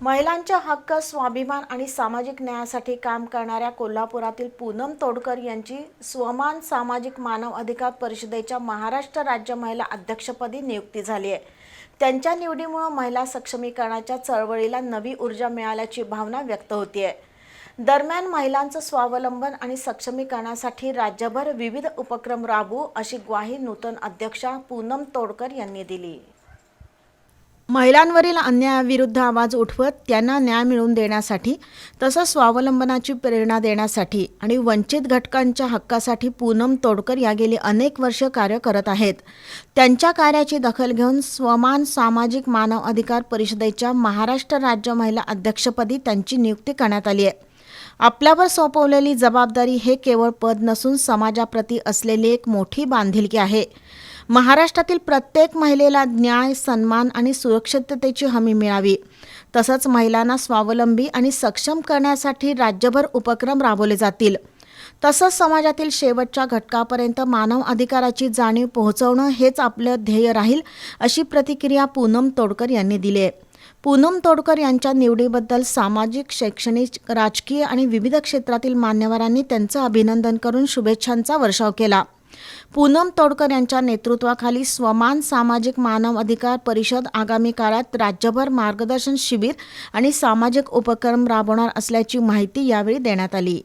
महिलांच्या हक्क, स्वाभिमान आणि सामाजिक न्यायासाठी काम करणाऱ्या कोल्हापुरातील पूनम तोडकर यांची स्वमान सामाजिक मानव अधिकार परिषदेच्या महाराष्ट्र राज्य महिला अध्यक्षपदी नियुक्ती झाली आहे। त्यांच्या निवडीमुळे महिला सक्षमीकरणाच्या चळवळीला नवी ऊर्जा मिळाल्याची भावना व्यक्त होते आहे। दरम्यान महिलांचं स्वावलंबन आणि सक्षमीकरणासाठी राज्यभर विविध उपक्रम राबवू अशी ग्वाही नूतन अध्यक्षा पूनम तोडकर यांनी दिली। महिलांवरील अन्यायाविरुद्ध आवाज उठवत त्यांना न्याय मिळवून देण्यासाठी तसंच स्वावलंबनाची प्रेरणा देण्यासाठी आणि वंचित घटकांच्या हक्कासाठी पूनम तोडकर या गेली अनेक वर्ष कार्य करत आहेत। त्यांच्या कार्याची दखल घेऊन स्वमान सामाजिक मानव अधिकार परिषदेच्या महाराष्ट्र राज्य महिला अध्यक्षपदी त्यांची नियुक्ती करण्यात आली आहे। आपल्यावर सोपवलेली जबाबदारी हे केवळ पद नसून समाजाप्रती असलेली एक मोठी बांधिलकी आहे। महाराष्ट्रातील प्रत्येक महिलेला न्याय, सन्मान आणि सुरक्षिततेची हमी मिळावी, तसंच महिलांना स्वावलंबी आणि सक्षम करण्यासाठी राज्यभर उपक्रम राबवले जातील। तसंच समाजातील शेवटच्या घटकापर्यंत मानव अधिकाराची जाणीव पोहोचवणं हेच आपलं ध्येय राहील, अशी प्रतिक्रिया पूनम तोडकर यांनी दिली आहे। पूनम तोडकर यांच्या निवडीबद्दल सामाजिक, शैक्षणिक, राजकीय आणि विविध क्षेत्रातील मान्यवरांनी त्यांचं अभिनंदन करून शुभेच्छांचा वर्षाव केला। पूनम तोडकर यांच्या नेतृत्वाखाली स्वमान सामाजिक मानव अधिकार परिषद आगामी काळात राज्यभर मार्गदर्शन शिबिर आणि सामाजिक उपक्रम राबवणार असल्याची माहिती यावेळी देण्यात आली।